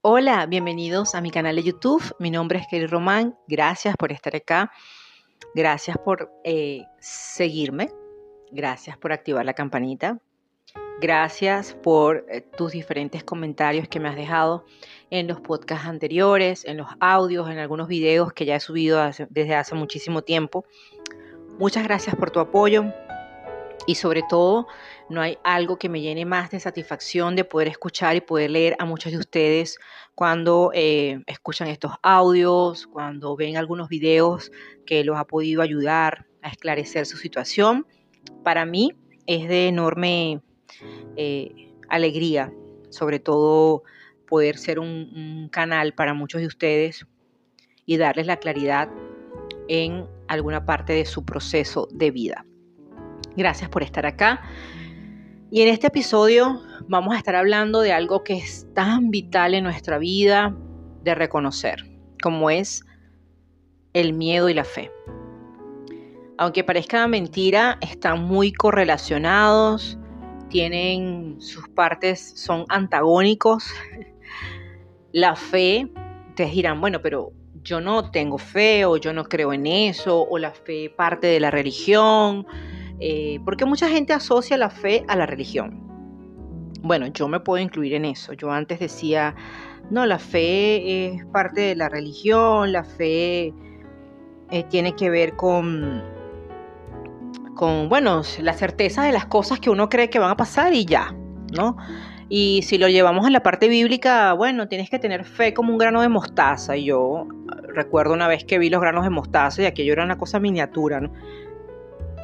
Hola, bienvenidos a mi canal de YouTube. Mi nombre es Kelly Román. Gracias por estar acá. Gracias por seguirme. Gracias por activar la campanita. Gracias por tus diferentes comentarios que me has dejado en los podcasts anteriores, en los audios, en algunos videos que ya he subido desde hace muchísimo tiempo. Muchas gracias por tu apoyo. Y sobre todo, no hay algo que me llene más de satisfacción de poder escuchar y poder leer a muchos de ustedes cuando escuchan estos audios, cuando ven algunos videos que los ha podido ayudar a esclarecer su situación. Para mí es de enorme alegría, sobre todo poder ser un canal para muchos de ustedes y darles la claridad en alguna parte de su proceso de vida. Gracias por estar acá. Y en este episodio vamos a estar hablando de algo que es tan vital en nuestra vida de reconocer, como es el miedo y la fe. Aunque parezca mentira, están muy correlacionados, tienen sus partes, son antagónicos. La fe, ustedes dirán, bueno, pero yo no tengo fe o yo no creo en eso, o la fe parte de la religión. Porque mucha gente asocia la fe a la religión. Bueno, yo me puedo incluir en eso. Yo antes decía, no, la fe es parte de la religión, la fe tiene que ver con, bueno, la certeza de las cosas que uno cree que van a pasar y ya, ¿no? Y si lo llevamos a la parte bíblica, bueno, tienes que tener fe como un grano de mostaza. Y yo recuerdo una vez que vi los granos de mostaza y aquello era una cosa miniatura, ¿no?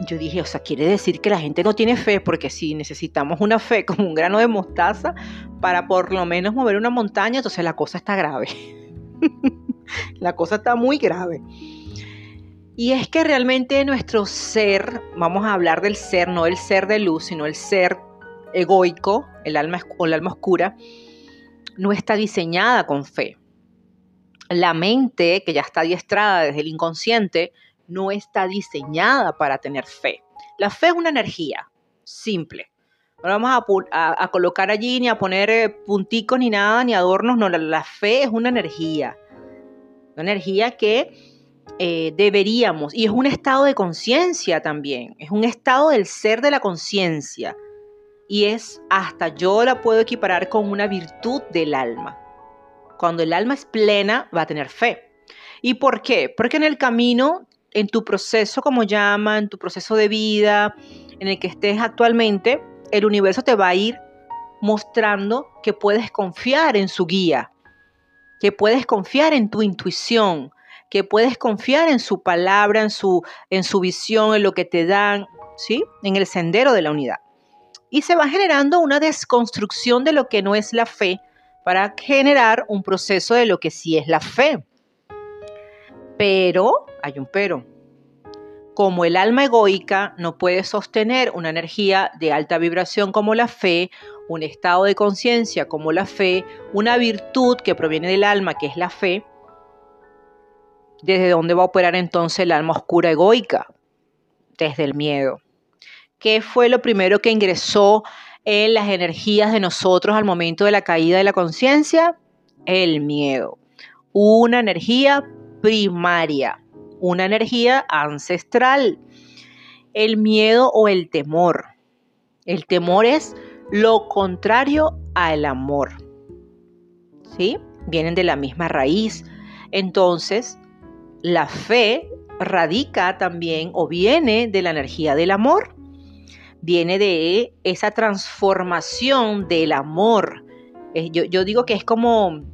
Yo dije, o sea, quiere decir que la gente no tiene fe, porque si necesitamos una fe como un grano de mostaza para por lo menos mover una montaña, entonces la cosa está grave. La cosa está muy grave. Y es que realmente nuestro ser, vamos a hablar del ser, no el ser de luz, sino el ser egoico, el alma oscura, no está diseñada con fe. La mente, que ya está adiestrada desde el inconsciente, no está diseñada para tener fe. La fe es una energía simple. No vamos a colocar allí ni a poner punticos ni nada, ni adornos. No, la fe es una energía. Una energía que deberíamos, y es un estado de conciencia también. Es un estado del ser de la conciencia. Y es, hasta yo la puedo equiparar con una virtud del alma. Cuando el alma es plena, va a tener fe. ¿Y por qué? Porque en el camino, en tu proceso, como llaman, en tu proceso de vida, en el que estés actualmente, el universo te va a ir mostrando que puedes confiar en su guía, que puedes confiar en tu intuición, que puedes confiar en su palabra, en su visión, en lo que te dan, ¿sí? En el sendero de la unidad. Y se va generando una desconstrucción de lo que no es la fe para generar un proceso de lo que sí es la fe. Pero, hay un pero. Como el alma egoica no puede sostener una energía de alta vibración como la fe, un estado de conciencia como la fe, una virtud que proviene del alma que es la fe, ¿desde dónde va a operar entonces el alma oscura egoica? Desde el miedo. ¿Qué fue lo primero que ingresó en las energías de nosotros al momento de la caída de la conciencia? El miedo. Una energía primaria, una energía ancestral. El miedo o el temor. El temor es lo contrario al amor. ¿Sí? Vienen de la misma raíz. Entonces, la fe radica también o viene de la energía del amor. Viene de esa transformación del amor. Yo digo que es como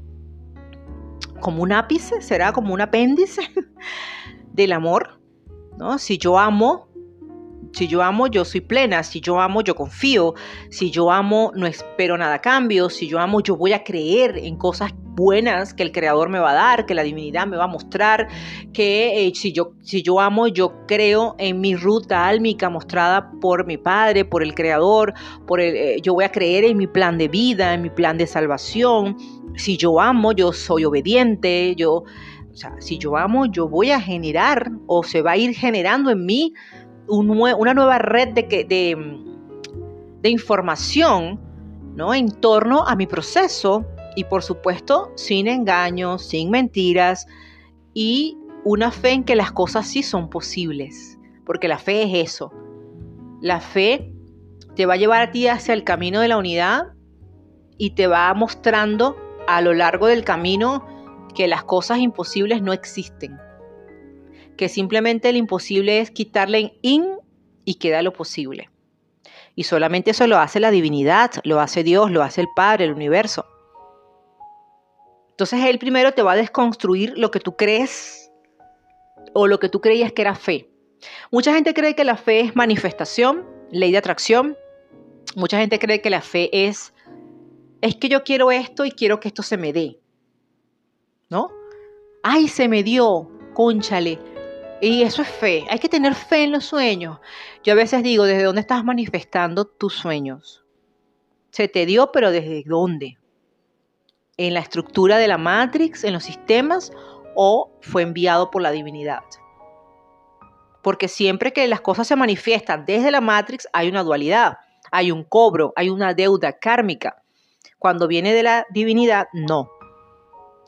un ápice, será como un apéndice del amor, ¿no? Si yo amo, yo soy plena. Si yo amo, yo confío. Si yo amo, no espero nada a cambio. Si yo amo, yo voy a creer en cosas buenas que el Creador me va a dar, que la divinidad me va a mostrar, que si yo amo, yo creo en mi ruta álmica mostrada por mi Padre, por el Creador, yo voy a creer en mi plan de vida, en mi plan de salvación. Si yo amo, yo soy obediente. Si yo amo, yo voy a generar o se va a ir generando en mí una nueva red de información, ¿no? En torno a mi proceso Y por supuesto, sin engaños, sin mentiras y una fe en que las cosas sí son posibles. Porque la fe es eso. La fe te va a llevar a ti hacia el camino de la unidad y te va mostrando a lo largo del camino que las cosas imposibles no existen. Que simplemente el imposible es quitarle en in y queda lo posible. Y solamente eso lo hace la divinidad, lo hace Dios, lo hace el Padre, el universo. Entonces Él primero te va a desconstruir lo que tú crees o lo que tú creías que era fe. Mucha gente cree que la fe es manifestación, ley de atracción. Mucha gente cree que la fe es que yo quiero esto y quiero que esto se me dé, ¿no? Ay, se me dio, cónchale. Y eso es fe. Hay que tener fe en los sueños. Yo a veces digo, ¿desde dónde estás manifestando tus sueños? Se te dio, pero ¿desde dónde? ¿En la estructura de la Matrix, en los sistemas, o fue enviado por la divinidad? Porque siempre que las cosas se manifiestan desde la Matrix, hay una dualidad, hay un cobro, hay una deuda kármica. Cuando viene de la divinidad, no.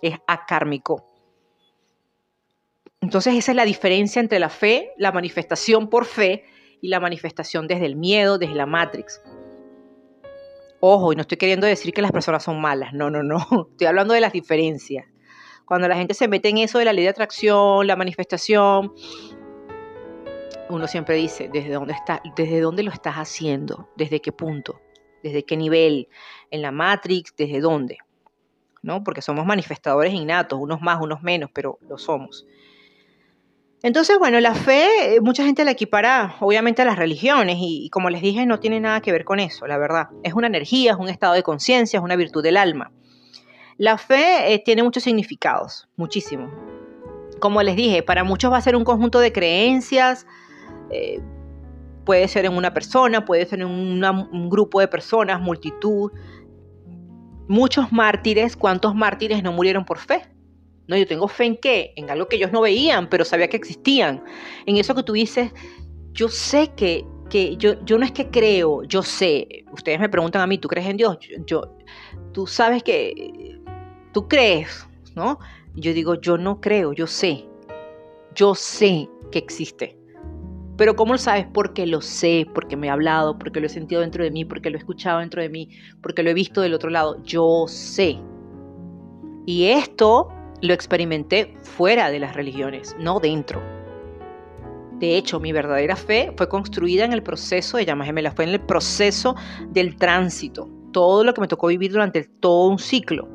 Es akármico. Entonces esa es la diferencia entre la fe, la manifestación por fe y la manifestación desde el miedo, desde la Matrix. Ojo, y no estoy queriendo decir que las personas son malas, no. Estoy hablando de las diferencias. Cuando la gente se mete en eso de la ley de atracción, la manifestación, uno siempre dice, ¿desde dónde lo estás haciendo? ¿Desde qué punto? ¿Desde qué nivel? ¿En la Matrix? ¿Desde dónde? ¿No? Porque somos manifestadores innatos, unos más, unos menos, pero lo somos. Entonces, bueno, la fe, mucha gente la equipara obviamente a las religiones y como les dije, no tiene nada que ver con eso, la verdad. Es una energía, es un estado de conciencia, es una virtud del alma. La fe tiene muchos significados, muchísimos. Como les dije, para muchos va a ser un conjunto de creencias, puede ser en una persona, puede ser en un grupo de personas, multitud. Muchos mártires, ¿cuántos mártires no murieron por fe? No, yo tengo fe en qué, en algo que ellos no veían, pero sabía que existían. En eso que tú dices, yo sé que yo no es que creo, yo sé. Ustedes me preguntan a mí, ¿tú crees en Dios? Tú sabes que tú crees, ¿no? Yo digo, yo no creo, yo sé que existe. Pero ¿cómo lo sabes? Porque lo sé, porque me ha hablado, porque lo he sentido dentro de mí, porque lo he escuchado dentro de mí, porque lo he visto del otro lado. Yo sé. Y esto lo experimenté fuera de las religiones, no dentro. De hecho, mi verdadera fe fue construida en el proceso de llamas gemelas, fue en el proceso del tránsito. Todo lo que me tocó vivir durante todo un ciclo.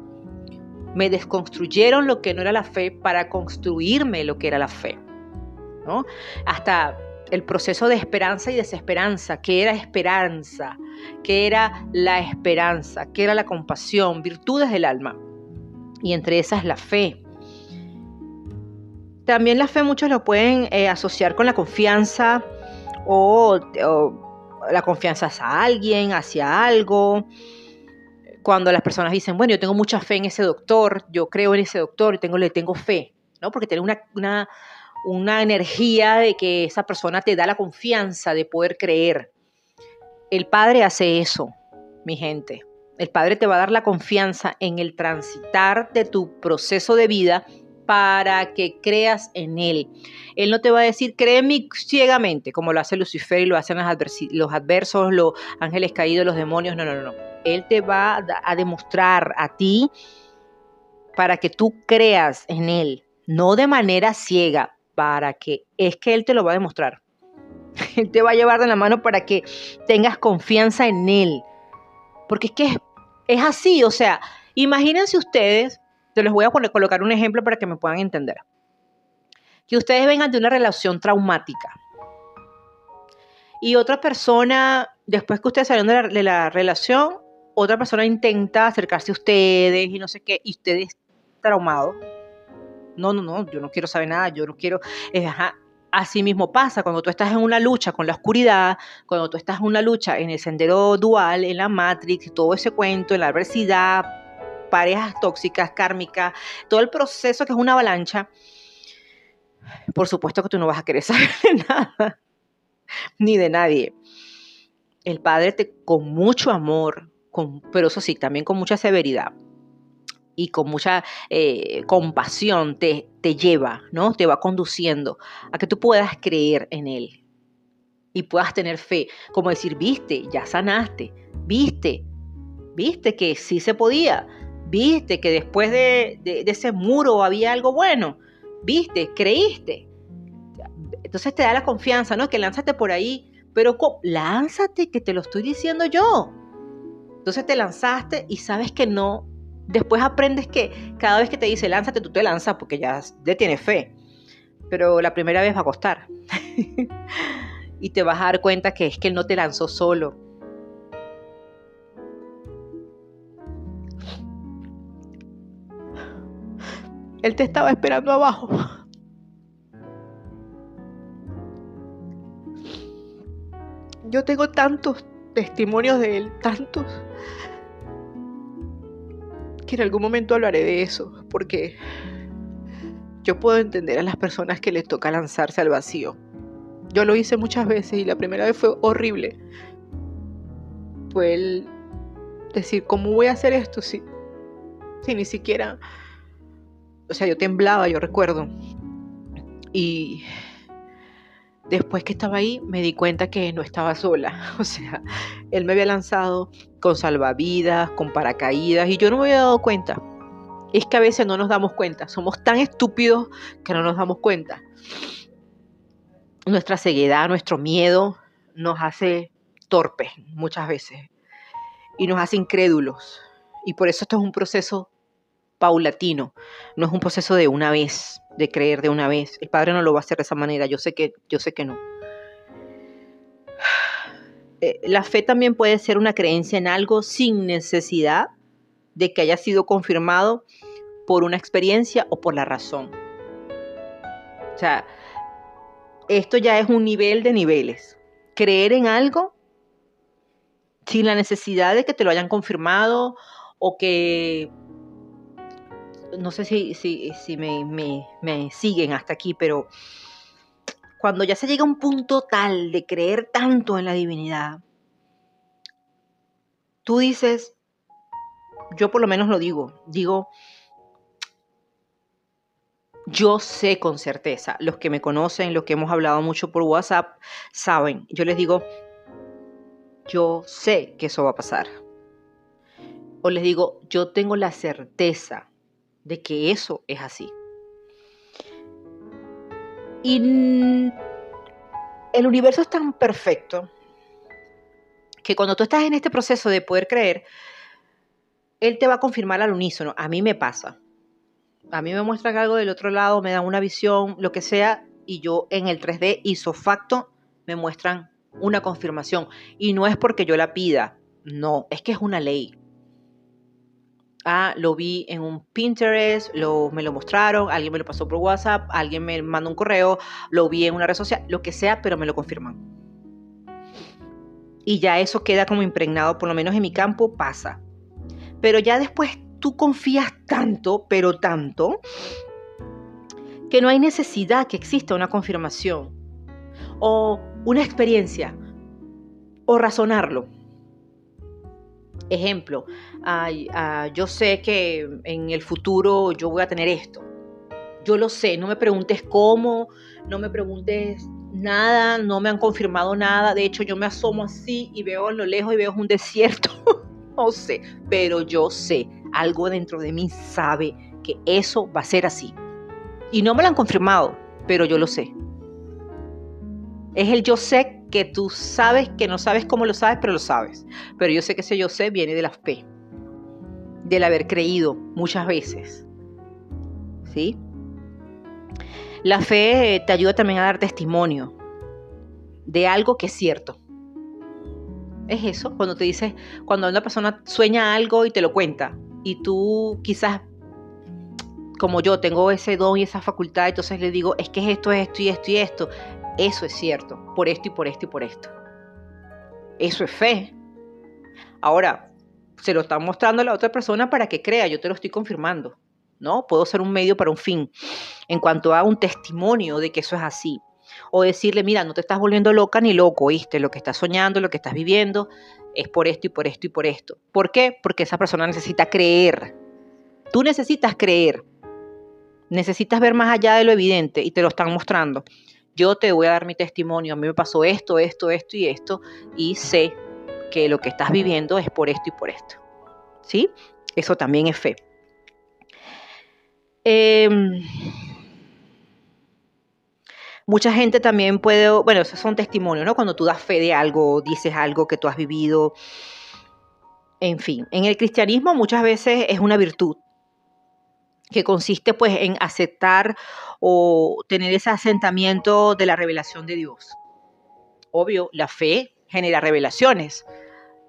Me desconstruyeron lo que no era la fe para construirme lo que era la fe, ¿no? Hasta el proceso de esperanza y desesperanza. ¿Qué era esperanza? ¿Qué era la esperanza? ¿Qué era la compasión? Virtudes del alma. Y entre esas la fe. También la fe muchos lo pueden asociar con la confianza o la confianza hacia alguien, hacia algo. Cuando las personas dicen, bueno, yo tengo mucha fe en ese doctor, yo creo en ese doctor y le tengo fe, ¿no? Porque tiene una energía de que esa persona te da la confianza de poder creer. El Padre hace eso, mi gente. El Padre te va a dar la confianza en el transitar de tu proceso de vida para que creas en Él. Él no te va a decir, cree en mí ciegamente, como lo hace Lucifer y lo hacen los adversos, los ángeles caídos, los demonios. No. Él te va a demostrar a ti para que tú creas en Él, no de manera ciega, es que Él te lo va a demostrar. Él te va a llevar de la mano para que tengas confianza en Él. Porque es que es así, o sea, imagínense ustedes, te les voy a colocar un ejemplo para que me puedan entender. Que ustedes vengan de una relación traumática y otra persona, después que ustedes salieron de la relación, otra persona intenta acercarse a ustedes y no sé qué, y ustedes traumados. No, yo no quiero saber nada, yo no quiero... Así mismo pasa cuando tú estás en una lucha con la oscuridad, cuando tú estás en una lucha en el sendero dual, en la Matrix, todo ese cuento, en la adversidad, parejas tóxicas, kármicas, todo el proceso que es una avalancha. Por supuesto que tú no vas a querer saber de nada, ni de nadie. El Padre con mucho amor, pero eso sí, también con mucha severidad, y con mucha compasión te lleva, ¿no? Te va conduciendo a que tú puedas creer en Él y puedas tener fe, como decir, viste, ya sanaste, viste que sí se podía, viste que después de ese muro había algo bueno, viste, creíste. Entonces te da la confianza, ¿no? Que lánzate por ahí, pero lánzate, que te lo estoy diciendo yo. Entonces te lanzaste y sabes que no. Después aprendes que cada vez que te dice lánzate, tú te lanzas porque ya tienes fe. Pero la primera vez va a costar. Y te vas a dar cuenta que es que Él no te lanzó solo. Él te estaba esperando abajo. Yo tengo tantos testimonios de Él, tantos, que en algún momento hablaré de eso, porque yo puedo entender a las personas que les toca lanzarse al vacío. Yo lo hice muchas veces y la primera vez fue horrible. Fue el decir, ¿cómo voy a hacer esto si ni siquiera... O sea, yo temblaba, yo recuerdo. Y después que estaba ahí, me di cuenta que no estaba sola. O sea, Él me había lanzado con salvavidas, con paracaídas, y yo no me había dado cuenta. Es que a veces no nos damos cuenta. Somos tan estúpidos que no nos damos cuenta. Nuestra ceguedad, nuestro miedo nos hace torpes muchas veces y nos hace incrédulos. Y por eso esto es un proceso paulatino, no es un proceso de una vez, de creer de una vez. El Padre no lo va a hacer de esa manera, yo sé que no. La fe también puede ser una creencia en algo sin necesidad de que haya sido confirmado por una experiencia o por la razón. O sea, esto ya es un nivel de niveles. Creer en algo sin la necesidad de que te lo hayan confirmado o que... No sé si me siguen hasta aquí, pero cuando ya se llega a un punto tal de creer tanto en la divinidad, tú dices, yo por lo menos lo digo, yo sé con certeza, los que me conocen, los que hemos hablado mucho por WhatsApp, saben, yo les digo, yo sé que eso va a pasar. O les digo, yo tengo la certeza de que eso es así. Y el universo es tan perfecto que cuando tú estás en este proceso de poder creer, Él te va a confirmar al unísono. A mí me pasa. A mí me muestran algo del otro lado, me dan una visión, lo que sea, y yo en el 3D ipso facto me muestran una confirmación. Y no es porque yo la pida, no, es que es una ley. Lo vi en un Pinterest, me lo mostraron, alguien me lo pasó por WhatsApp, alguien me mandó un correo, lo vi en una red social, lo que sea, pero me lo confirman. Y ya eso queda como impregnado, por lo menos en mi campo pasa. Pero ya después tú confías tanto, pero tanto, que no hay necesidad que exista una confirmación o una experiencia o razonarlo. Ejemplo, yo sé que en el futuro yo voy a tener esto. Yo lo sé, no me preguntes cómo, no me preguntes nada, no me han confirmado nada. De hecho, yo me asomo así y veo a lo lejos y veo un desierto. No sé, pero yo sé, algo dentro de mí sabe que eso va a ser así. Y no me lo han confirmado, pero yo lo sé. Es el yo sé que tú sabes, que no sabes cómo lo sabes, pero lo sabes. Pero yo sé que ese yo sé viene de la fe, del haber creído muchas veces. ¿Sí? La fe te ayuda también a dar testimonio de algo que es cierto. Es eso, cuando una persona sueña algo y te lo cuenta, y tú quizás, como yo, tengo ese don y esa facultad, entonces le digo, es que es esto y esto y esto. Eso es cierto, por esto y por esto y por esto. Eso es fe. Ahora, se lo está mostrando a la otra persona para que crea, yo te lo estoy confirmando, ¿no? Puedo ser un medio para un fin, en cuanto a un testimonio de que eso es así. O decirle, mira, no te estás volviendo loca ni loco, ¿viste? Lo que estás soñando, lo que estás viviendo, es por esto y por esto y por esto. ¿Por qué? Porque esa persona necesita creer. Tú necesitas creer, necesitas ver más allá de lo evidente y te lo están mostrando. Yo te voy a dar mi testimonio, a mí me pasó esto y esto, y sé que lo que estás viviendo es por esto y por esto. ¿Sí? Eso también es fe. Mucha gente también puede, bueno, esos son testimonios, ¿no? Cuando tú das fe de algo, dices algo que tú has vivido. En fin, en el cristianismo muchas veces es una virtud que consiste pues en aceptar o tener ese asentamiento de la revelación de Dios. Obvio, la fe genera revelaciones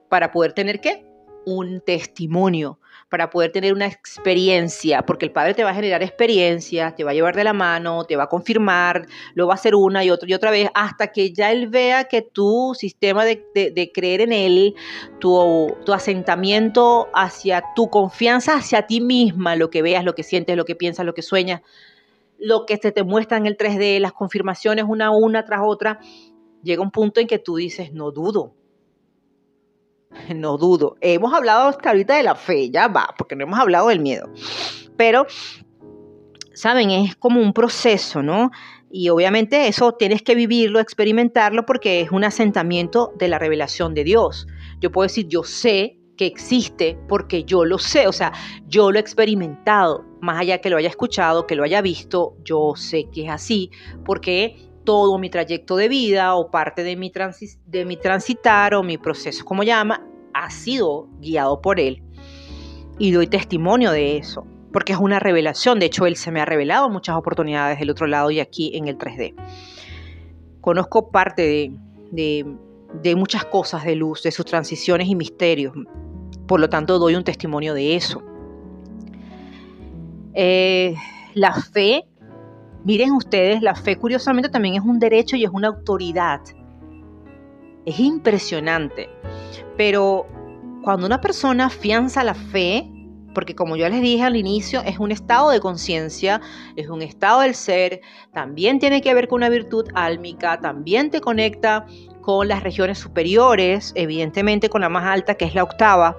para poder tener ¿qué? Un testimonio, para poder tener una experiencia, porque el Padre te va a generar experiencias, te va a llevar de la mano, te va a confirmar, lo va a hacer una y otra vez, hasta que ya Él vea que tu sistema de creer en Él, tu asentamiento hacia tu confianza hacia ti misma, lo que veas, lo que sientes, lo que piensas, lo que sueñas, lo que se te muestra en el 3D, las confirmaciones una tras otra, llega un punto en que tú dices, no dudo. Hemos hablado hasta ahorita de la fe, ya va, porque no hemos hablado del miedo. Pero, ¿saben? Es como un proceso, ¿no? Y obviamente eso tienes que vivirlo, experimentarlo, porque es un asentamiento de la revelación de Dios. Yo puedo decir, yo sé que existe porque yo lo sé, o sea, yo lo he experimentado, más allá que lo haya escuchado, que lo haya visto, yo sé que es así, porque todo mi trayecto de vida o parte de mi transitar o mi proceso, como llama, ha sido guiado por Él. Y doy testimonio de eso, porque es una revelación. De hecho, Él se me ha revelado en muchas oportunidades del otro lado y aquí en el 3D. Conozco parte de muchas cosas de luz, de sus transiciones y misterios. Por lo tanto, doy un testimonio de eso. La fe, miren ustedes, la fe curiosamente también es un derecho y es una autoridad. Es impresionante. Pero cuando una persona afianza la fe, porque como yo les dije al inicio, es un estado de conciencia, es un estado del ser, también tiene que ver con una virtud álmica, también te conecta con las regiones superiores, evidentemente con la más alta, que es la octava.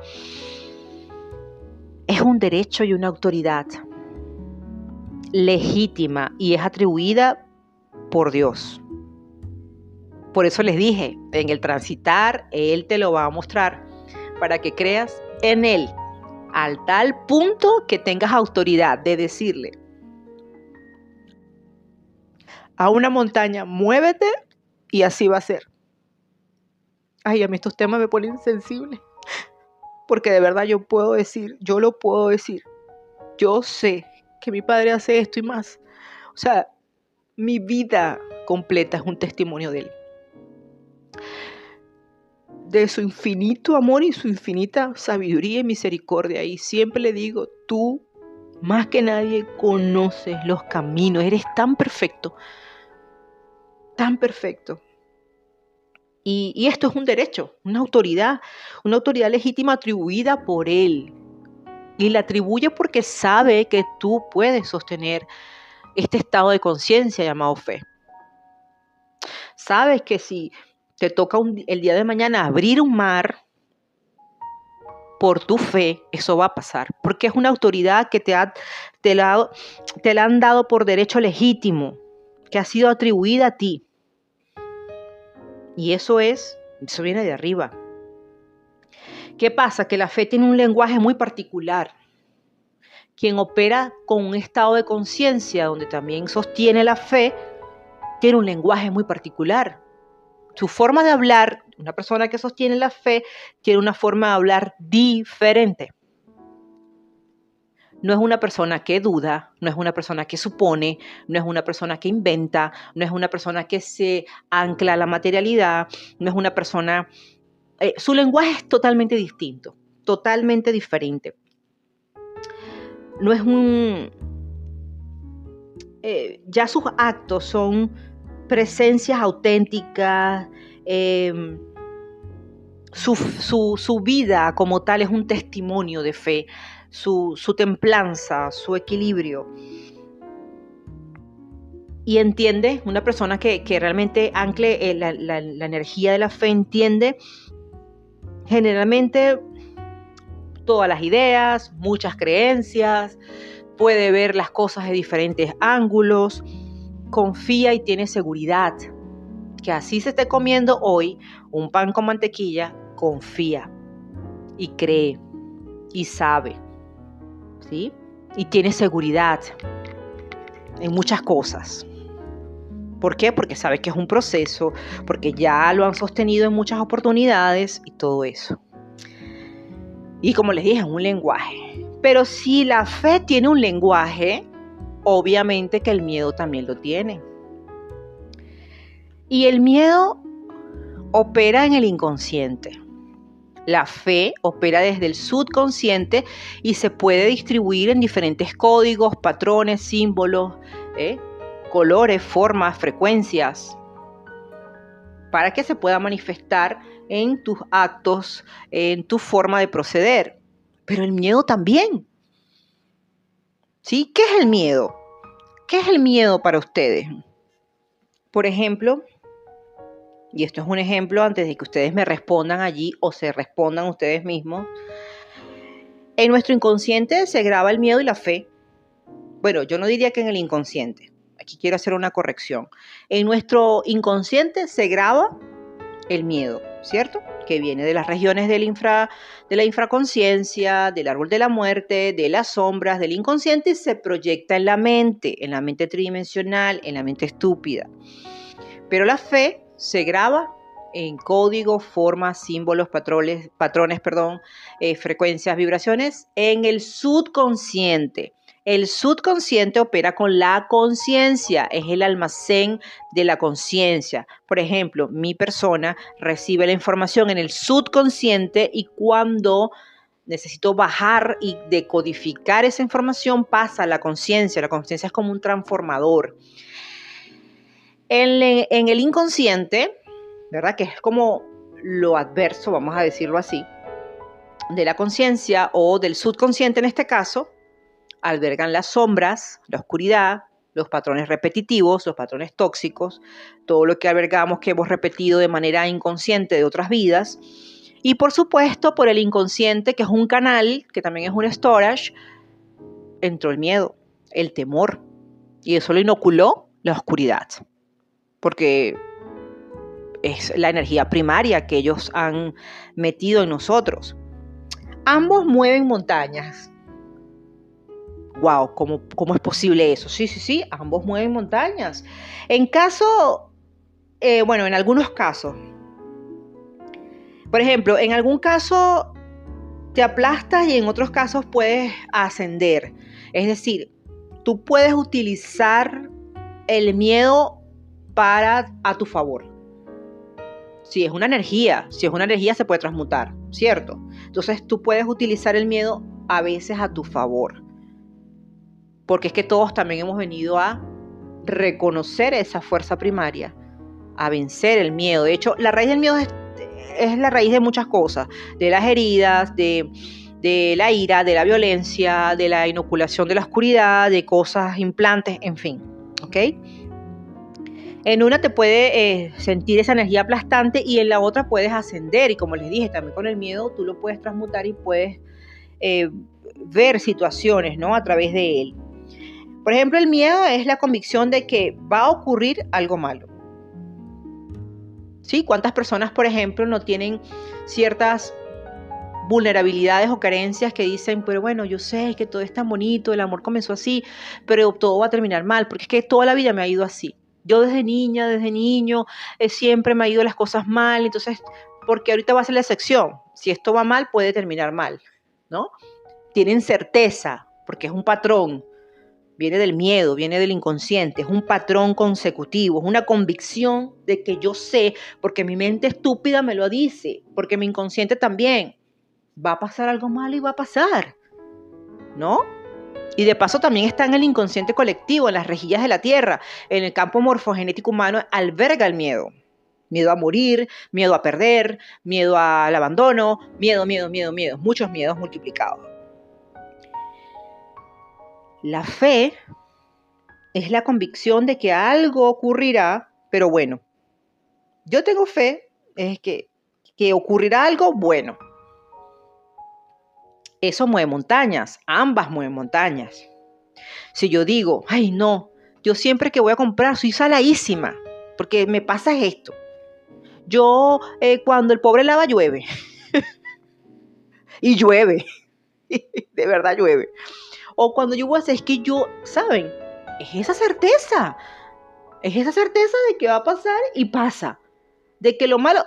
Es un derecho y una autoridad legítima y es atribuida por Dios. Por eso les dije, en el transitar, Él te lo va a mostrar para que creas en Él, al tal punto que tengas autoridad de decirle a una montaña, muévete, y así va a ser. Ay, a mí estos temas me ponen sensible, porque de verdad yo lo puedo decir, yo sé que mi Padre hace esto y más. O sea, mi vida completa es un testimonio de Él. De su infinito amor y su infinita sabiduría y misericordia. Y siempre le digo, tú más que nadie conoces los caminos, eres tan perfecto, tan perfecto. Y esto es un derecho, una autoridad legítima atribuida por Él. Y la atribuye porque sabe que tú puedes sostener este estado de conciencia llamado fe. Sabes que si te toca el día de mañana abrir un mar, por tu fe, eso va a pasar. Porque es una autoridad que te la han dado por derecho legítimo, que ha sido atribuida a ti. Y eso viene de arriba. ¿Qué pasa? Que la fe tiene un lenguaje muy particular. Quien opera con un estado de conciencia donde también sostiene la fe, tiene un lenguaje muy particular. Su forma de hablar, una persona que sostiene la fe, tiene una forma de hablar diferente. No es una persona que duda, no es una persona que supone, no es una persona que inventa, no es una persona que se ancla a la materialidad, no es una persona... su lenguaje es totalmente distinto, totalmente diferente. No es ya sus actos son presencias auténticas, su vida como tal es un testimonio de fe, su templanza, su equilibrio. Y entiende, una persona que realmente ancle la energía de la fe, entiende generalmente todas las ideas, muchas creencias, puede ver las cosas de diferentes ángulos, confía y tiene seguridad. Que así se esté comiendo hoy un pan con mantequilla, confía y cree y sabe, ¿sí? Y tiene seguridad en muchas cosas. ¿Por qué? Porque sabe que es un proceso, porque ya lo han sostenido en muchas oportunidades y todo eso. Y como les dije, es un lenguaje. Pero si la fe tiene un lenguaje, obviamente que el miedo también lo tiene. Y el miedo opera en el inconsciente. La fe opera desde el subconsciente y se puede distribuir en diferentes códigos, patrones, símbolos, colores, formas, frecuencias, para que se pueda manifestar en tus actos, en tu forma de proceder. Pero el miedo también. ¿Sí? ¿Qué es el miedo? ¿Qué es el miedo para ustedes? Por ejemplo, y esto es un ejemplo antes de que ustedes me respondan allí o se respondan ustedes mismos, en nuestro inconsciente se graba el miedo y la fe. Bueno, yo no diría que en el inconsciente. Aquí quiero hacer una corrección. En nuestro inconsciente se graba el miedo, ¿cierto? Que viene de las regiones de la infraconsciencia, del árbol de la muerte, de las sombras, del inconsciente y se proyecta en la mente tridimensional, en la mente estúpida. Pero la fe se graba en códigos, formas, símbolos, patrones, frecuencias, vibraciones en el subconsciente. El subconsciente opera con la conciencia, es el almacén de la conciencia. Por ejemplo, mi persona recibe la información en el subconsciente y cuando necesito bajar y decodificar esa información pasa a la conciencia. La conciencia es como un transformador. En el inconsciente, ¿verdad? Que es como lo adverso, vamos a decirlo así, de la conciencia o del subconsciente en este caso, albergan las sombras, la oscuridad, los patrones repetitivos, los patrones tóxicos, todo lo que albergamos que hemos repetido de manera inconsciente de otras vidas. Y por supuesto, por el inconsciente, que es un canal, que también es un storage, entró el miedo, el temor. Y eso lo inoculó la oscuridad. Porque es la energía primaria que ellos han metido en nosotros. Ambos mueven montañas. Wow, ¿cómo es posible eso? Sí, ambos mueven montañas. En algunos casos. Por ejemplo, en algún caso te aplastas y en otros casos puedes ascender. Es decir, tú puedes utilizar el miedo a tu favor. Si es una energía se puede transmutar, ¿cierto? Entonces tú puedes utilizar el miedo a veces a tu favor. Porque es que todos también hemos venido a reconocer esa fuerza primaria, a vencer el miedo. De hecho, la raíz del miedo es la raíz de muchas cosas, de las heridas, de la ira, de la violencia, de la inoculación de la oscuridad, de cosas, implantes, en fin, ¿ok? En una te puede sentir esa energía aplastante y en la otra puedes ascender. Y como les dije, también con el miedo tú lo puedes transmutar y puedes ver situaciones, ¿no? A través de él. Por ejemplo, el miedo es la convicción de que va a ocurrir algo malo. ¿Sí? ¿Cuántas personas, por ejemplo, no tienen ciertas vulnerabilidades o carencias que dicen, pero bueno, yo sé que todo es tan bonito, el amor comenzó así, pero todo va a terminar mal, porque es que toda la vida me ha ido así. Yo desde niño, siempre me ha ido las cosas mal, entonces, porque ahorita va a ser la excepción. Si esto va mal, puede terminar mal, ¿no? Tienen certeza, porque es un patrón. Viene del miedo, viene del inconsciente, es un patrón consecutivo, es una convicción de que yo sé, porque mi mente estúpida me lo dice, porque mi inconsciente también. Va a pasar algo malo y va a pasar, ¿no? Y de paso también está en el inconsciente colectivo, en las rejillas de la Tierra, en el campo morfogenético humano, alberga el miedo. Miedo a morir, miedo a perder, miedo al abandono, miedo, muchos miedos multiplicados. La fe es la convicción de que algo ocurrirá, pero bueno. Yo tengo fe, es que ocurrirá algo bueno. Eso mueve montañas, ambas mueven montañas. Si yo digo, ay no, yo siempre que voy a comprar soy saladísima, porque me pasa esto. Yo cuando el pobre lava llueve, y llueve, de verdad llueve. O cuando yo voy a hacer, es que yo, ¿saben? Es esa certeza de que va a pasar y pasa, de que lo malo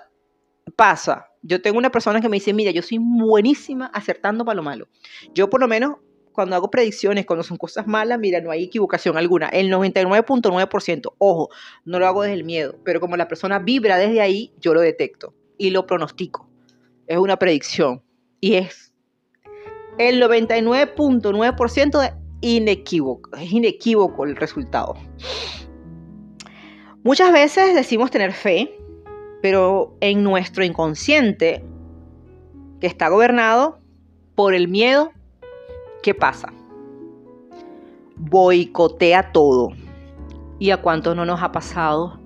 pasa. Yo tengo una persona que me dice, mira, yo soy buenísima acertando para lo malo. Yo por lo menos cuando hago predicciones, cuando son cosas malas, mira, no hay equivocación alguna. El 99.9%, ojo, no lo hago desde el miedo, pero como la persona vibra desde ahí, yo lo detecto y lo pronostico. Es una predicción y es el 99.9% inequívoco. Es inequívoco el resultado. Muchas veces decimos tener fe, pero en nuestro inconsciente, que está gobernado por el miedo, ¿qué pasa? Boicotea todo. ¿Y a cuántos no nos ha pasado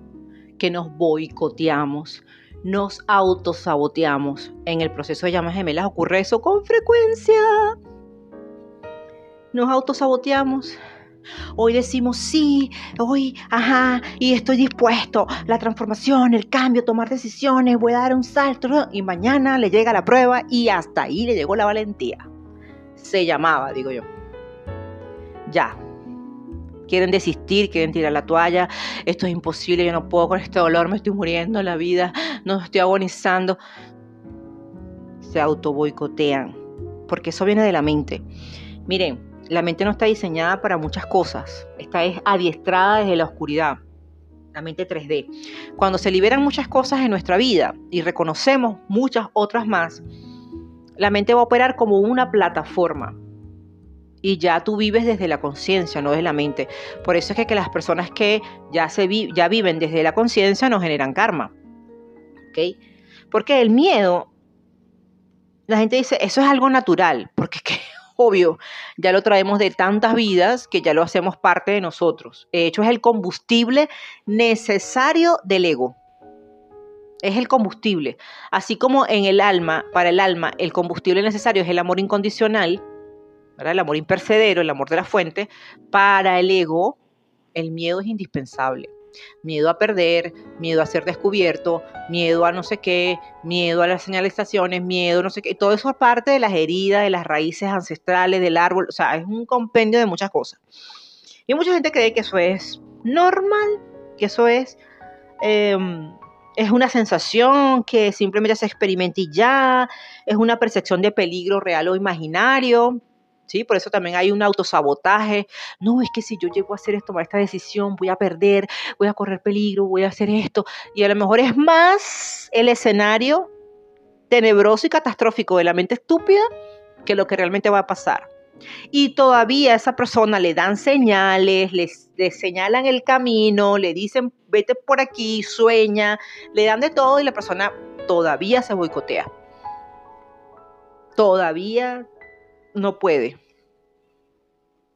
que nos boicoteamos, nos autosaboteamos? En el proceso de llamas gemelas ocurre eso con frecuencia. Nos autosaboteamos. Hoy decimos sí, hoy, ajá, y estoy dispuesto, la transformación, el cambio, tomar decisiones, voy a dar un salto, ¿no? Y mañana le llega la prueba y hasta ahí le llegó la valentía. Se llamaba, digo yo. Ya. Quieren desistir, quieren tirar la toalla, esto es imposible, yo no puedo con este dolor, me estoy muriendo en la vida, no estoy agonizando. Se autoboicotean, porque eso viene de la mente. Miren, la mente no está diseñada para muchas cosas, está adiestrada desde la oscuridad, la mente 3D. Cuando se liberan muchas cosas en nuestra vida y reconocemos muchas otras más, la mente va a operar como una plataforma. Y ya tú vives desde la conciencia, no desde la mente. Por eso es que las personas que ya viven desde la conciencia no generan karma. ¿Ok? Porque el miedo, la gente dice, eso es algo natural, porque es que, obvio, ya lo traemos de tantas vidas que ya lo hacemos parte de nosotros. De hecho, es el combustible necesario del ego. Es el combustible. Así como en el alma, para el alma, el combustible necesario es el amor incondicional, ¿verdad? El amor impercedero, el amor de la fuente. Para el ego, el miedo es indispensable. Miedo a perder, miedo a ser descubierto, miedo a no sé qué, miedo a las señalizaciones, miedo a no sé qué. Todo eso es parte de las heridas, de las raíces ancestrales, del árbol. O sea, es un compendio de muchas cosas. Y mucha gente cree que eso es normal, que eso es una sensación que simplemente se experimenta y ya, es una percepción de peligro real o imaginario. ¿Sí? Por eso también hay un autosabotaje. No, es que si yo llego a hacer esto, tomar esta decisión, voy a perder, voy a correr peligro, voy a hacer esto. Y a lo mejor es más el escenario tenebroso y catastrófico de la mente estúpida que lo que realmente va a pasar. Y todavía a esa persona le dan señales, le señalan el camino, le dicen, vete por aquí, sueña, le dan de todo y la persona todavía se boicotea. Todavía no puede.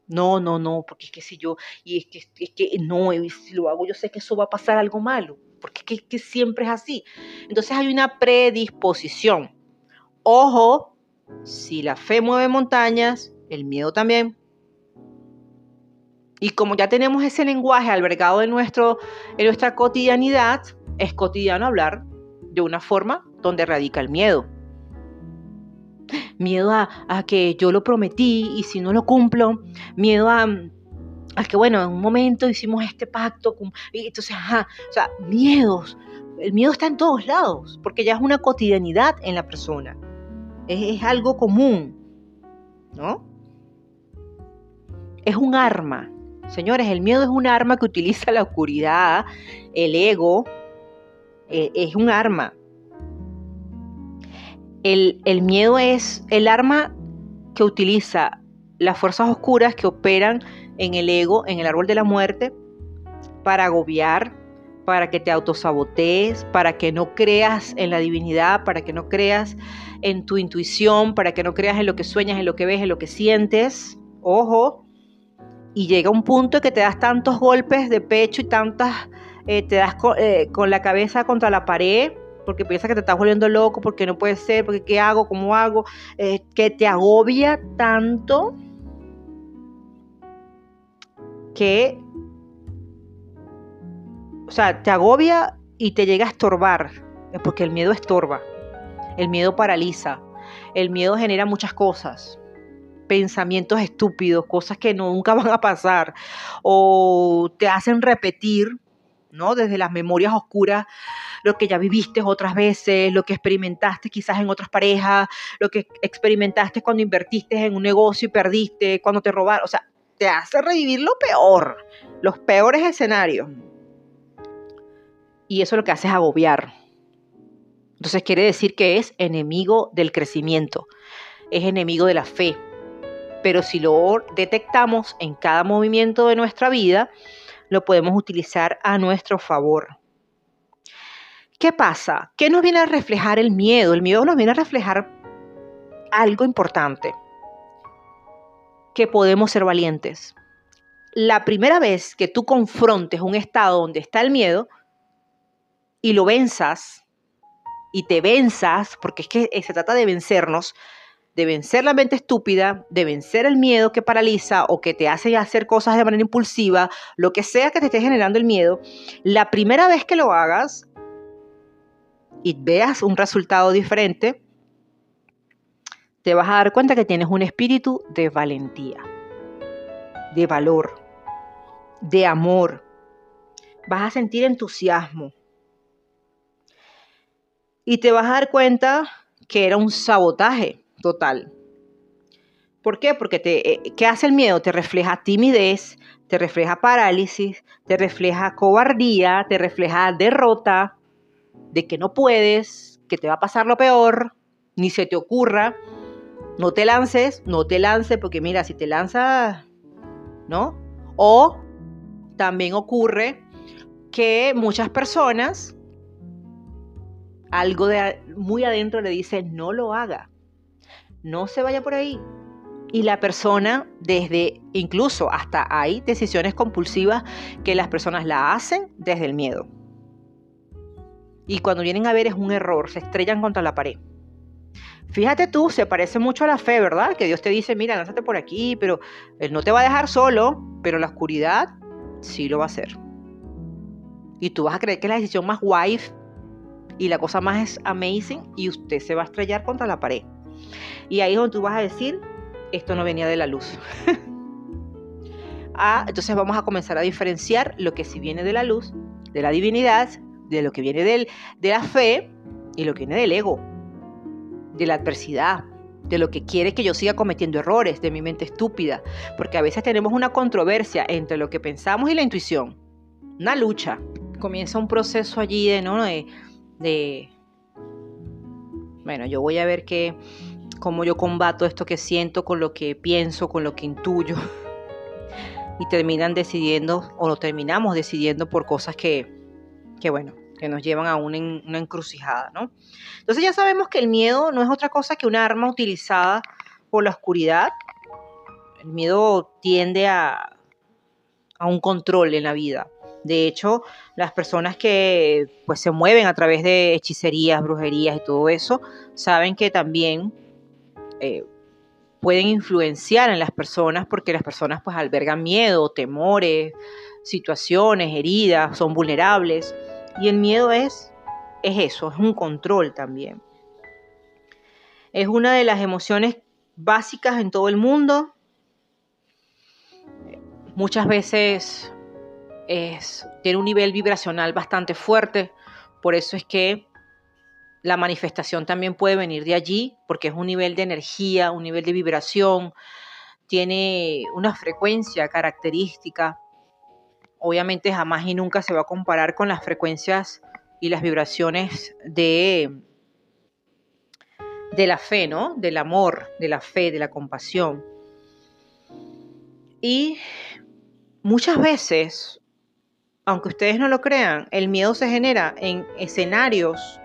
No, porque es que si yo, y es que no, y si lo hago yo sé que eso va a pasar algo malo, porque es que siempre es así. Entonces hay una predisposición. Ojo, si la fe mueve montañas, el miedo también. Y como ya tenemos ese lenguaje albergado en nuestra cotidianidad, es cotidiano hablar de una forma donde radica el miedo. Miedo a que yo lo prometí y si no lo cumplo, miedo a que bueno, en un momento hicimos este pacto, y entonces, o sea, miedos. El miedo está en todos lados, porque ya es una cotidianidad en la persona. Es algo común, ¿no? Es un arma. Señores, el miedo es un arma que utiliza la oscuridad, el ego, es un arma. El miedo es el arma que utiliza las fuerzas oscuras que operan en el ego, en el árbol de la muerte, para agobiar, para que te autosabotees, para que no creas en la divinidad, para que no creas en tu intuición, para que no creas en lo que sueñas, en lo que ves, en lo que sientes. Ojo, y llega un punto en que te das tantos golpes de pecho y te das con la cabeza contra la pared, porque piensas que te estás volviendo loco, porque no puede ser, porque qué hago, cómo hago, que te agobia tanto que, o sea, te agobia y te llega a estorbar, porque el miedo estorba, el miedo paraliza, el miedo genera muchas cosas, pensamientos estúpidos, cosas que nunca van a pasar, o te hacen repetir, ¿no? Desde las memorias oscuras, lo que ya viviste otras veces, lo que experimentaste quizás en otras parejas, lo que experimentaste cuando invertiste en un negocio y perdiste, cuando te robaron, o sea, te hace revivir lo peor, los peores escenarios. Y eso lo que hace es agobiar. Entonces quiere decir que es enemigo del crecimiento, es enemigo de la fe. Pero si lo detectamos en cada movimiento de nuestra vida, lo podemos utilizar a nuestro favor. ¿Qué pasa? ¿Qué nos viene a reflejar el miedo? El miedo nos viene a reflejar algo importante, que podemos ser valientes. La primera vez que tú confrontes un estado donde está el miedo y lo venzas, y te venzas, porque es que se trata de vencernos, de vencer la mente estúpida, de vencer el miedo que paraliza o que te hace hacer cosas de manera impulsiva, lo que sea que te esté generando el miedo, la primera vez que lo hagas y veas un resultado diferente, te vas a dar cuenta que tienes un espíritu de valentía, de valor, de amor. Vas a sentir entusiasmo. Y te vas a dar cuenta que era un sabotaje total. ¿Por qué? Porque ¿qué hace el miedo? Te refleja timidez, te refleja parálisis, te refleja cobardía, te refleja derrota, de que no puedes, que te va a pasar lo peor, ni se te ocurra. No te lances, porque mira, si te lanzas, ¿no? O también ocurre que muchas personas, algo de muy adentro le dice, no lo haga, no se vaya por ahí. Y la persona, incluso hasta hay decisiones compulsivas que las personas la hacen desde el miedo. Y cuando vienen a ver es un error, se estrellan contra la pared. Fíjate tú, se parece mucho a la fe, ¿verdad? Que Dios te dice, mira, lánzate por aquí, pero Él no te va a dejar solo, pero la oscuridad sí lo va a hacer. Y tú vas a creer que es la decisión más guay y la cosa más amazing y usted se va a estrellar contra la pared. Y ahí es donde tú vas a decir, esto no venía de la luz. Entonces vamos a comenzar a diferenciar lo que sí viene de la luz, de la divinidad, de lo que viene de la fe y lo que viene del ego, de la adversidad, de lo que quiere que yo siga cometiendo errores, de mi mente estúpida, porque a veces tenemos una controversia entre lo que pensamos y la intuición, una lucha. Comienza un proceso allí bueno, yo voy a ver cómo yo combato esto que siento con lo que pienso, con lo que intuyo, y terminamos decidiendo por cosas que nos llevan a una encrucijada, ¿no? Entonces ya sabemos que el miedo no es otra cosa que una arma utilizada por la oscuridad. El miedo tiende a un control en la vida. De hecho, las personas que pues se mueven a través de hechicerías, brujerías y todo eso, saben que también pueden influenciar en las personas porque las personas pues albergan miedo, temores, situaciones, heridas, son vulnerables. Y el miedo es eso, es un control también. Es una de las emociones básicas en todo el mundo. Muchas veces tiene un nivel vibracional bastante fuerte, por eso es que la manifestación también puede venir de allí, porque es un nivel de energía, un nivel de vibración, tiene una frecuencia característica. Obviamente jamás y nunca se va a comparar con las frecuencias y las vibraciones de la fe, ¿no? Del amor, de la fe, de la compasión. Y muchas veces, aunque ustedes no lo crean, el miedo se genera en escenarios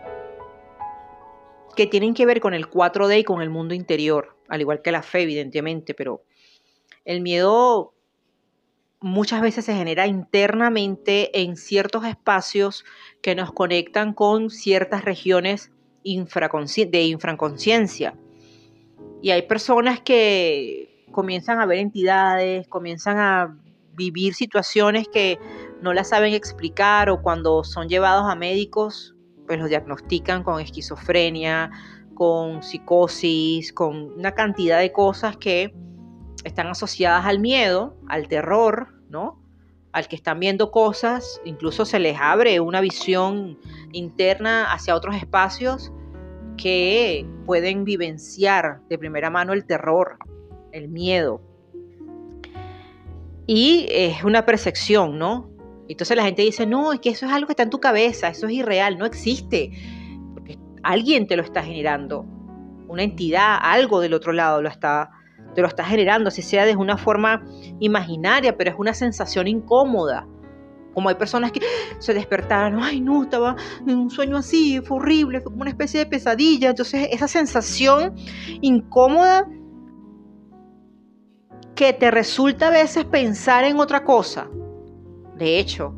que tienen que ver con el 4D y con el mundo interior, al igual que la fe, evidentemente, pero el miedo muchas veces se genera internamente en ciertos espacios que nos conectan con ciertas regiones de infraconciencia. Y hay personas que comienzan a ver entidades, comienzan a vivir situaciones que no las saben explicar, o cuando son llevados a médicos, pues los diagnostican con esquizofrenia, con psicosis, con una cantidad de cosas que están asociadas al miedo, al terror, ¿no? Al que están viendo cosas, incluso se les abre una visión interna hacia otros espacios que pueden vivenciar de primera mano el terror, el miedo. Y es una percepción, ¿no? Entonces la gente dice, no, es que eso es algo que está en tu cabeza, eso es irreal, no existe. Porque alguien te lo está generando, una entidad, algo del otro lado te lo está generando, así sea de una forma imaginaria, pero es una sensación incómoda. Como hay personas que se despertaron, ay no, estaba en un sueño así, fue horrible, fue como una especie de pesadilla. Entonces esa sensación incómoda que te resulta a veces pensar en otra cosa. De hecho,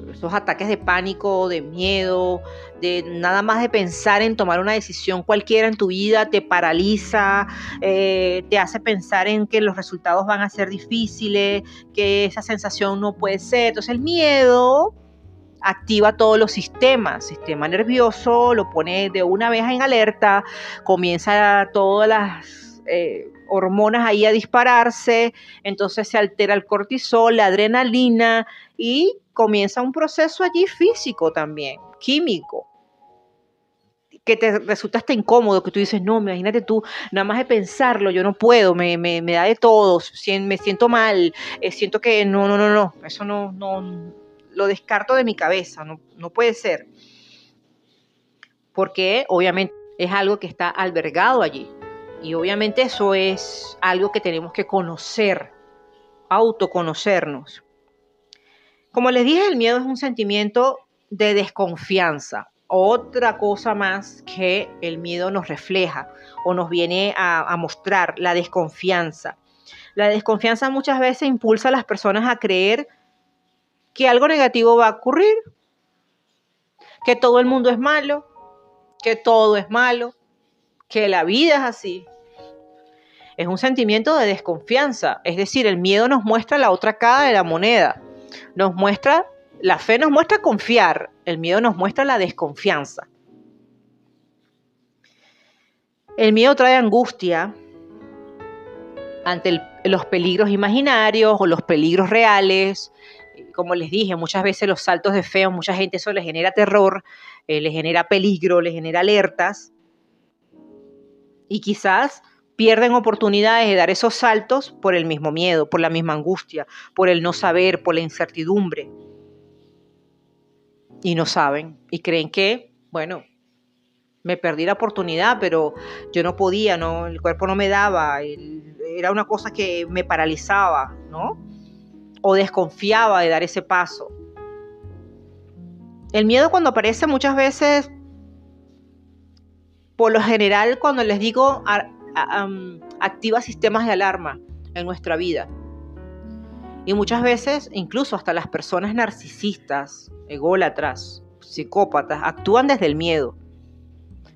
esos ataques de pánico, de miedo, de nada más de pensar en tomar una decisión cualquiera en tu vida, te paraliza, te hace pensar en que los resultados van a ser difíciles, que esa sensación no puede ser. Entonces el miedo activa todos los sistemas, sistema nervioso, lo pone de una vez en alerta, comienza todas las hormonas ahí a dispararse, entonces se altera el cortisol, la adrenalina, y comienza un proceso allí físico también, químico, que te resulta hasta incómodo, que tú dices, no, imagínate tú, nada más de pensarlo, yo no puedo, me da de todo, me siento mal, siento que no, eso no, lo descarto de mi cabeza, no puede ser, porque obviamente es algo que está albergado allí, y obviamente eso es algo que tenemos que conocer, autoconocernos. Como les dije, el miedo es un sentimiento de desconfianza. Otra cosa más que el miedo nos refleja o nos viene a mostrar, la desconfianza. La desconfianza muchas veces impulsa a las personas a creer que algo negativo va a ocurrir, que todo el mundo es malo, que todo es malo, que la vida es así. Es un sentimiento de desconfianza, es decir, el miedo nos muestra la otra cara de la moneda. La fe nos muestra confiar, el miedo nos muestra la desconfianza. El miedo trae angustia ante los peligros imaginarios o los peligros reales. Como les dije, muchas veces los saltos de fe, a mucha gente eso les genera terror, les genera peligro, les genera alertas. Y quizás pierden oportunidades de dar esos saltos por el mismo miedo, por la misma angustia, por el no saber, por la incertidumbre. Y no saben, y creen que, bueno, me perdí la oportunidad, pero yo no podía, ¿no? El cuerpo no me daba, era una cosa que me paralizaba, ¿no? O desconfiaba de dar ese paso. El miedo cuando aparece muchas veces, por lo general, cuando les digo, activa sistemas de alarma en nuestra vida. Y muchas veces, incluso hasta las personas narcisistas, ególatras, psicópatas, actúan desde el miedo.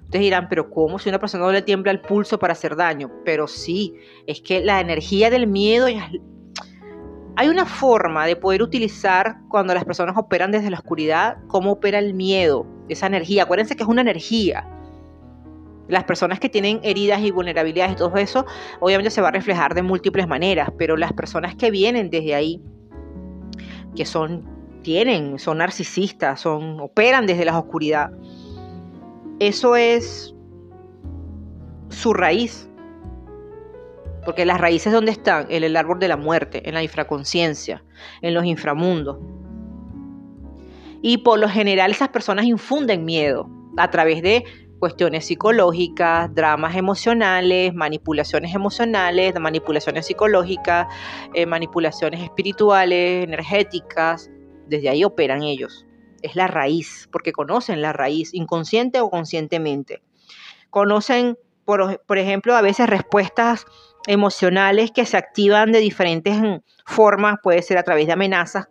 Ustedes dirán, pero ¿cómo si una persona no le tiembla el pulso para hacer daño? Pero sí, es que la energía del miedo, hay una forma de poder utilizar cuando las personas operan desde la oscuridad, cómo opera el miedo, esa energía. Acuérdense que es una energía. Las personas que tienen heridas y vulnerabilidades y todo eso, obviamente se va a reflejar de múltiples maneras, pero las personas que vienen desde ahí, que son narcisistas, operan desde la oscuridad, eso es su raíz. Porque las raíces, ¿dónde están? En el árbol de la muerte, en la infraconciencia, en los inframundos. Y por lo general esas personas infunden miedo a través de cuestiones psicológicas, dramas emocionales, manipulaciones psicológicas, manipulaciones espirituales, energéticas. Desde ahí operan ellos. Es la raíz, porque conocen la raíz, inconsciente o conscientemente. Conocen, por ejemplo, a veces respuestas emocionales que se activan de diferentes formas, puede ser a través de amenazas,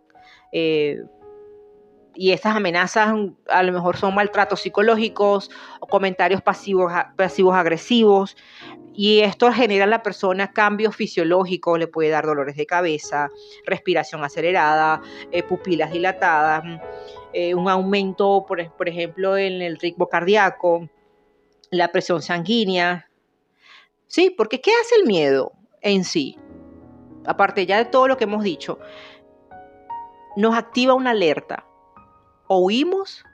y estas amenazas a lo mejor son maltratos psicológicos o comentarios pasivos agresivos, y esto genera en la persona cambios fisiológicos, le puede dar dolores de cabeza, respiración acelerada, pupilas dilatadas, un aumento, por ejemplo, en el ritmo cardíaco, la presión sanguínea. Sí, porque ¿qué hace el miedo en sí? Aparte ya de todo lo que hemos dicho, nos activa una alerta. O huimos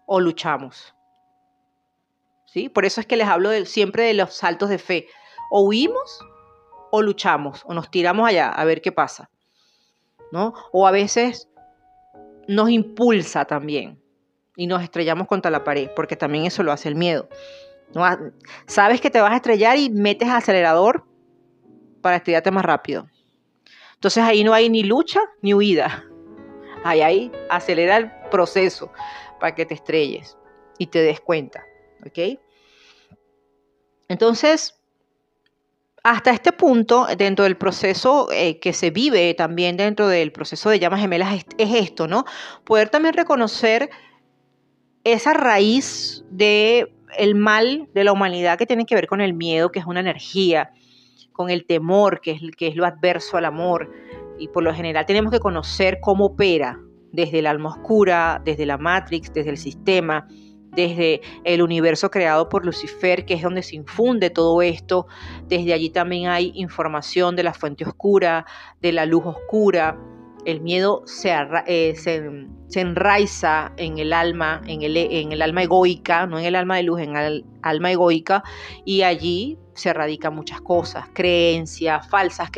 o luchamos. ¿Sí? Por eso es que les hablo siempre de los saltos de fe. O huimos o luchamos, o nos tiramos allá a ver qué pasa, ¿no? O a veces nos impulsa también y nos estrellamos contra la pared, porque también eso lo hace el miedo, ¿no? Sabes que te vas a estrellar y metes acelerador para estrellarte más rápido. Entonces ahí no hay ni lucha ni huida. Ahí acelera el proceso para que te estrelles y te des cuenta, ¿ok? Entonces, hasta este punto, dentro del proceso que se vive también dentro del proceso de llamas gemelas, es esto, ¿no? Poder también reconocer esa raíz del mal de la humanidad que tiene que ver con el miedo, que es una energía, con el temor, que es lo adverso al amor. Y por lo general tenemos que conocer cómo opera desde el alma oscura, desde la Matrix, desde el sistema, desde el universo creado por Lucifer, que es donde se infunde todo esto. Desde allí también hay información de la fuente oscura, de la luz oscura. El miedo se enraiza en el alma, en el alma egoica, no en el alma de luz, en el alma egoica, y allí se radican muchas cosas, creencias, falsa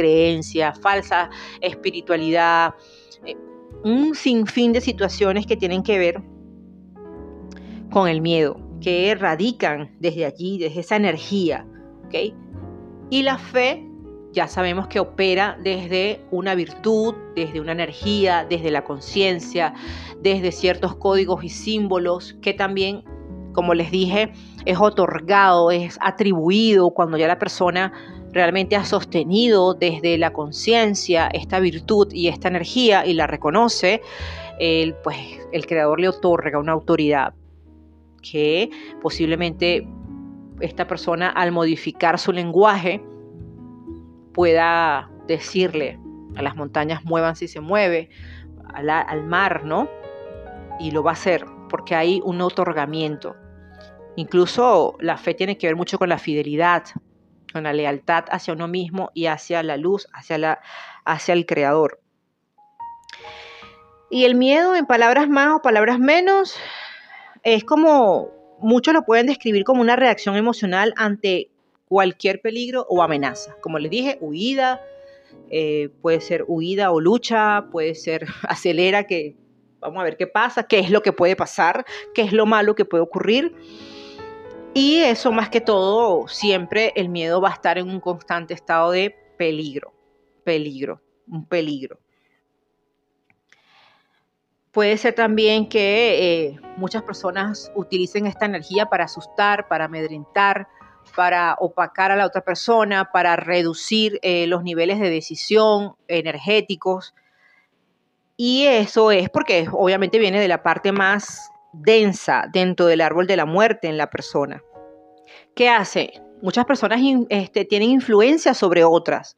espiritualidad, un sinfín de situaciones que tienen que ver con el miedo, que radican desde allí, desde esa energía, ¿ok? Y la fe, ya sabemos que opera desde una virtud, desde una energía, desde la conciencia, desde ciertos códigos y símbolos que también, como les dije, es otorgado, es atribuido cuando ya la persona realmente ha sostenido desde la conciencia esta virtud y esta energía y la reconoce, pues el creador le otorga una autoridad que posiblemente esta persona, al modificar su lenguaje, pueda decirle a las montañas muevan si se mueve, al mar, ¿no? Y lo va a hacer porque hay un otorgamiento. Incluso la fe tiene que ver mucho con la fidelidad, con la lealtad hacia uno mismo y hacia la luz, hacia el creador. Y el miedo, en palabras más o palabras menos, es como, muchos lo pueden describir como una reacción emocional ante cualquier peligro o amenaza. Como les dije, huida, puede ser huida o lucha, puede ser acelera, que vamos a ver qué pasa, qué es lo que puede pasar, qué es lo malo que puede ocurrir. Y eso, más que todo, siempre el miedo va a estar en un constante estado de peligro, un peligro. Puede ser también que muchas personas utilicen esta energía para asustar, para amedrentar, para opacar a la otra persona, para reducir los niveles de decisión energéticos. Y eso es porque obviamente viene de la parte más densa dentro del árbol de la muerte en la persona. ¿Qué hace? Muchas personas tienen influencia sobre otras,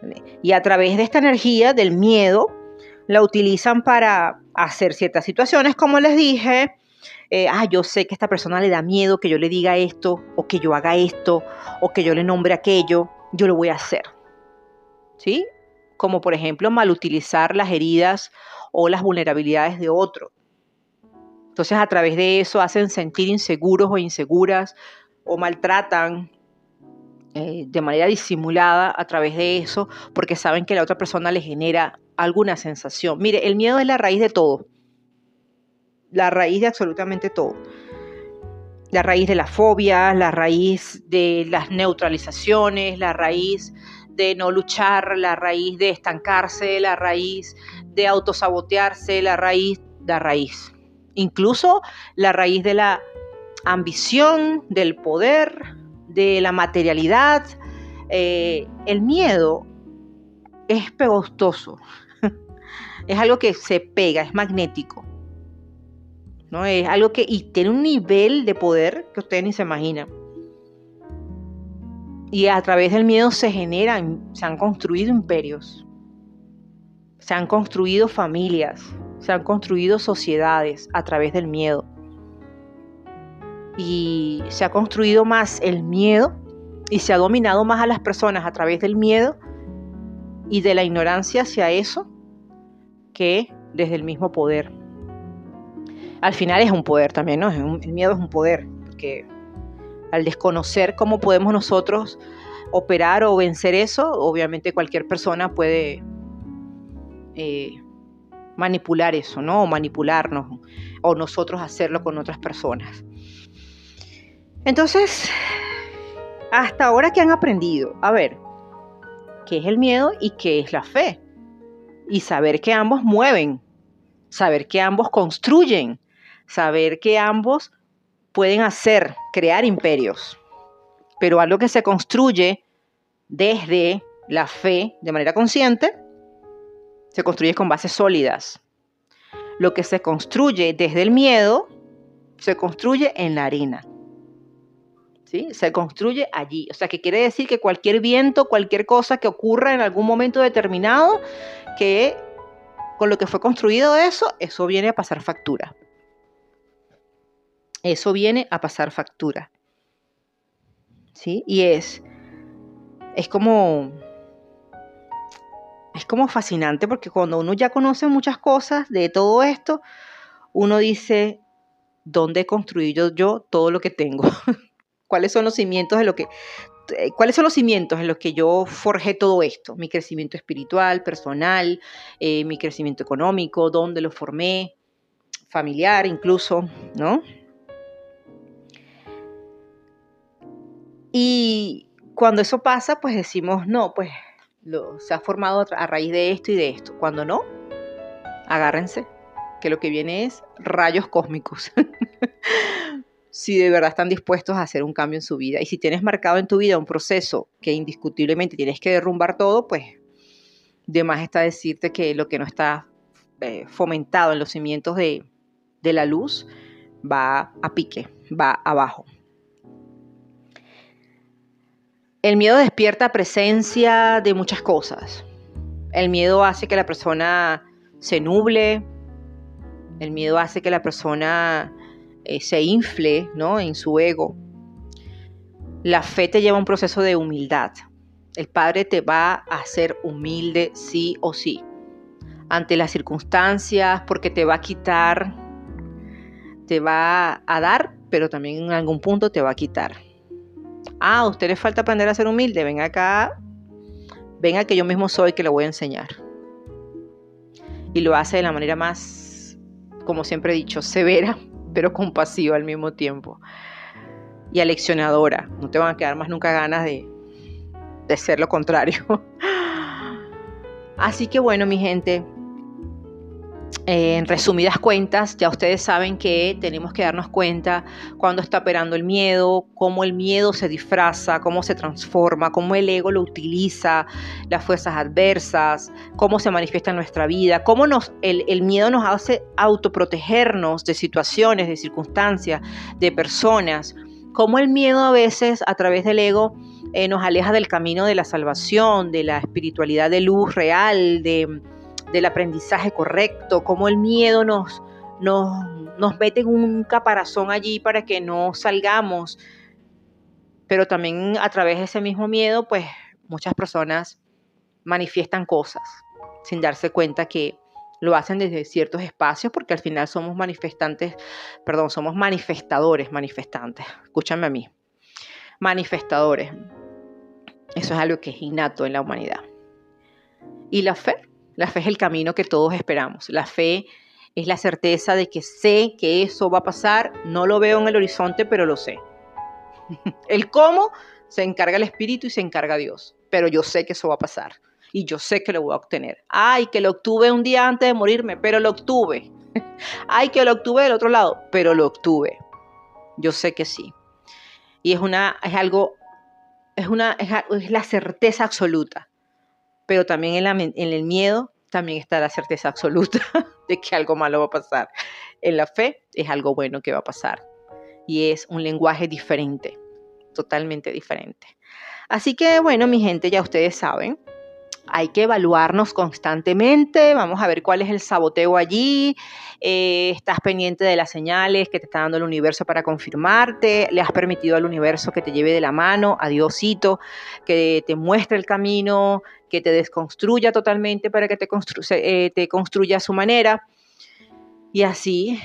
¿vale? Y a través de esta energía del miedo la utilizan para hacer ciertas situaciones, como les dije. Yo sé que a esta persona le da miedo que yo le diga esto, o que yo haga esto, o que yo le nombre aquello, yo lo voy a hacer, ¿sí? Como por ejemplo malutilizar las heridas o las vulnerabilidades de otro. Entonces a través de eso hacen sentir inseguros o inseguras, o maltratan de manera disimulada a través de eso, porque saben que la otra persona le genera alguna sensación. Mire, el miedo es la raíz de todo, la raíz de absolutamente todo. La raíz de la fobia, la raíz de las neutralizaciones, la raíz de no luchar, la raíz de estancarse, la raíz de autosabotearse, la raíz. Incluso la raíz de la ambición, del poder, de la materialidad. El miedo es pegostoso, es algo que se pega, es magnético, ¿no? Es algo que y tiene un nivel de poder que ustedes ni se imaginan. Y a través del miedo se han construido imperios, se han construido familias, se han construido sociedades a través del miedo. Y se ha construido más el miedo y se ha dominado más a las personas a través del miedo y de la ignorancia hacia eso que desde el mismo poder. Al final es un poder también, ¿no? El miedo es un poder, porque al desconocer cómo podemos nosotros operar o vencer eso, obviamente cualquier persona puede manipular eso, ¿no? O manipularnos, o nosotros hacerlo con otras personas. Entonces, hasta ahora, ¿qué han aprendido? A ver, ¿qué es el miedo y qué es la fe? Y saber que ambos mueven, saber que ambos construyen, saber que ambos pueden crear imperios. Pero algo que se construye desde la fe de manera consciente, se construye con bases sólidas. Lo que se construye desde el miedo, se construye en la arena. ¿Sí? Se construye allí. O sea, que quiere decir que cualquier viento, cualquier cosa que ocurra en algún momento determinado, que con lo que fue construido eso viene a pasar factura. Eso viene a pasar factura. ¿Sí? Y es como fascinante, porque cuando uno ya conoce muchas cosas de todo esto, uno dice, ¿dónde he construido yo todo lo que tengo? ¿Cuáles son los cimientos en los que yo forjé todo esto? Mi crecimiento espiritual, personal, mi crecimiento económico, ¿dónde lo formé? Familiar incluso, ¿no? Y cuando eso pasa, pues decimos, no, pues se ha formado a raíz de esto y de esto. Cuando no, agárrense, que lo que viene es rayos cósmicos. Si de verdad están dispuestos a hacer un cambio en su vida. Y si tienes marcado en tu vida un proceso que indiscutiblemente tienes que derrumbar todo, pues de más está decirte que lo que no está fomentado en los cimientos de la luz va a pique, va abajo. El miedo despierta presencia de muchas cosas. El miedo hace que la persona se nuble. El miedo hace que la persona se infle, ¿no? En su ego. La fe te lleva a un proceso de humildad. El Padre te va a hacer humilde sí o sí. Ante las circunstancias, porque te va a quitar, te va a dar, pero también en algún punto te va a quitar. A usted le falta aprender a ser humilde. Venga acá, venga que yo mismo soy que le voy a enseñar. Y lo hace de la manera más, como siempre he dicho, severa, pero compasiva al mismo tiempo. Y aleccionadora. No te van a quedar más nunca ganas de ser lo contrario. Así que bueno, mi gente, en resumidas cuentas, ya ustedes saben que tenemos que darnos cuenta cuando está operando el miedo, cómo el miedo se disfraza, cómo se transforma, cómo el ego lo utiliza, las fuerzas adversas, cómo se manifiesta en nuestra vida, cómo el miedo nos hace autoprotegernos de situaciones, de circunstancias, de personas, cómo el miedo a veces a través del ego nos aleja del camino de la salvación, de la espiritualidad de luz real, del aprendizaje correcto, cómo el miedo nos mete en un caparazón allí para que no salgamos. Pero también a través de ese mismo miedo, pues muchas personas manifiestan cosas sin darse cuenta que lo hacen desde ciertos espacios, porque al final somos manifestantes, somos manifestantes. Escúchame a mí. Manifestadores. Eso es algo que es innato en la humanidad. Y la fe es el camino que todos esperamos. La fe es la certeza de que sé que eso va a pasar. No lo veo en el horizonte, pero lo sé. El cómo se encarga el Espíritu y se encarga Dios. Pero yo sé que eso va a pasar. Y yo sé que lo voy a obtener. Ay, que lo obtuve un día antes de morirme, pero lo obtuve. Ay, que lo obtuve del otro lado, pero lo obtuve. Yo sé que sí. Y es algo es la certeza absoluta, pero también en el miedo también está la certeza absoluta de que algo malo va a pasar. En la fe es algo bueno que va a pasar y es un lenguaje diferente, totalmente diferente. Así que bueno, mi gente, ya ustedes saben, hay que evaluarnos constantemente, vamos a ver cuál es el saboteo allí, estás pendiente de las señales que te está dando el universo para confirmarte, le has permitido al universo que te lleve de la mano, a Diosito, que te muestre el camino, que te desconstruya totalmente para que te construya a su manera y así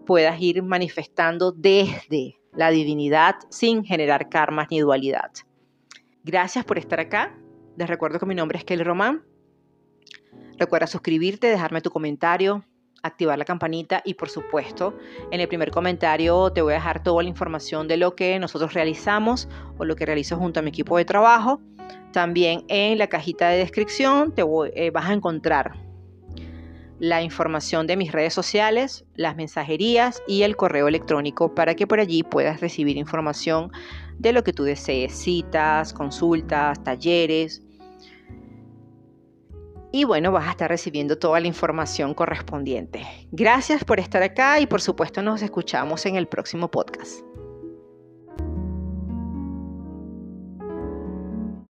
puedas ir manifestando desde la divinidad sin generar karmas ni dualidad. Gracias por estar acá. Les recuerdo que mi nombre es Kelly Román. Recuerda suscribirte, dejarme tu comentario, activar la campanita y por supuesto en el primer comentario te voy a dejar toda la información de lo que nosotros realizamos o lo que realizo junto a mi equipo de trabajo. También en la cajita de descripción vas a encontrar la información de mis redes sociales, las mensajerías y el correo electrónico para que por allí puedas recibir información de lo que tú desees, citas, consultas, talleres. Y bueno, vas a estar recibiendo toda la información correspondiente. Gracias por estar acá y por supuesto nos escuchamos en el próximo podcast.